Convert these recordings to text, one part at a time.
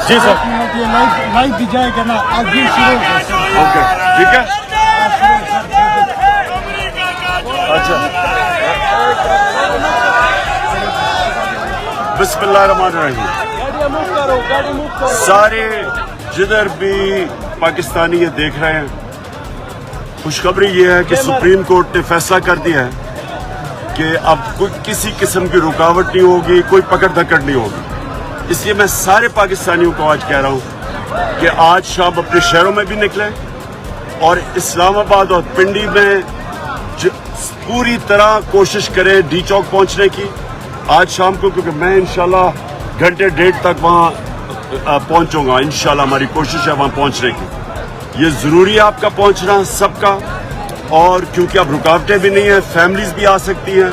جی سر یہ لائیو بھی جائے گا نا ابھی شروع اوکے ٹھیک ہے اچھا بسم اللہ الرحمن الرحیم سارے جدھر بھی پاکستانی یہ دیکھ رہے ہیں خوشخبری یہ ہے کہ سپریم کورٹ نے فیصلہ کر دیا ہے کہ اب کوئی کسی قسم کی رکاوٹ نہیں ہوگی کوئی پکڑ دھکڑ نہیں ہوگی اس لیے میں سارے پاکستانیوں کو آج کہہ رہا ہوں کہ آج شام اپنے شہروں میں بھی نکلیں اور اسلام آباد اور پنڈی میں پوری طرح کوشش کریں ڈی چوک پہنچنے کی آج شام کو کیونکہ میں انشاءاللہ گھنٹے ڈیڑھ تک وہاں پہنچوں گا انشاءاللہ ہماری کوشش ہے وہاں پہنچنے کی یہ ضروری ہے آپ کا پہنچنا سب کا اور کیونکہ اب رکاوٹیں بھی نہیں ہیں فیملیز بھی آ سکتی ہیں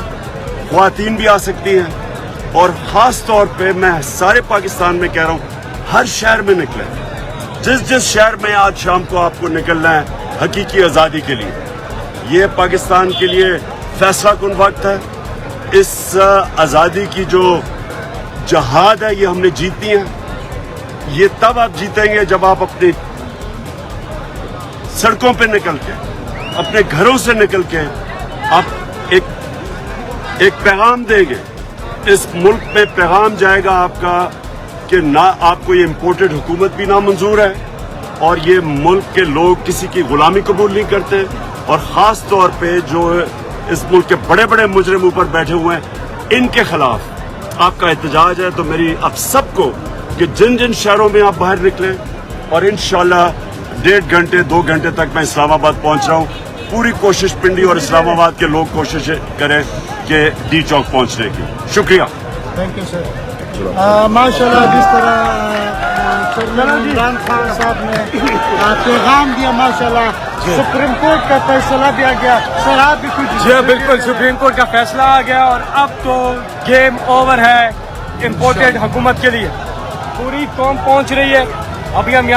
خواتین بھی آ سکتی ہیں اور خاص طور پہ میں سارے پاکستان میں کہہ رہا ہوں ہر شہر میں نکلیں جس شہر میں آج شام کو آپ کو نکلنا ہے حقیقی آزادی کے لیے یہ پاکستان کے لیے فیصلہ کن وقت ہے اس آزادی کی جو جہاد ہے یہ ہم نے جیتنی ہے یہ تب آپ جیتیں گے جب آپ اپنی سڑکوں پہ نکل کے اپنے گھروں سے نکل کے آپ ایک پیغام دیں گے اس ملک میں پیغام جائے گا آپ کا کہ نہ آپ کو یہ امپورٹڈ حکومت بھی نامنظور ہے اور یہ ملک کے لوگ کسی کی غلامی قبول نہیں کرتے اور خاص طور پہ جو اس ملک کے بڑے بڑے مجرم اوپر بیٹھے ہوئے ہیں ان کے خلاف آپ کا احتجاج ہے تو میری آپ سب کو کہ جن شہروں میں آپ باہر نکلیں اور انشاءاللہ 1.5 گھنٹے 2 گھنٹے تک میں اسلام آباد پہنچ رہا ہوں پوری کوشش پنڈی اور اسلام آباد کے لوگ کوشش کریں کہ ڈی چوک پہنچنے کی شکریہ تھینک یو سر ماشاء اللہ جس طرح عمران خان صاحب نے پیغام دیا ماشاء اللہ سپریم کورٹ کا فیصلہ بھی آ گیا سر آپ بھی کچھ جی بالکل سپریم کورٹ کا فیصلہ آ گیا اور اب تو گیم اوور ہے امپورٹڈ حکومت کے لیے پوری قوم پہنچ رہی ہے ابھی ہم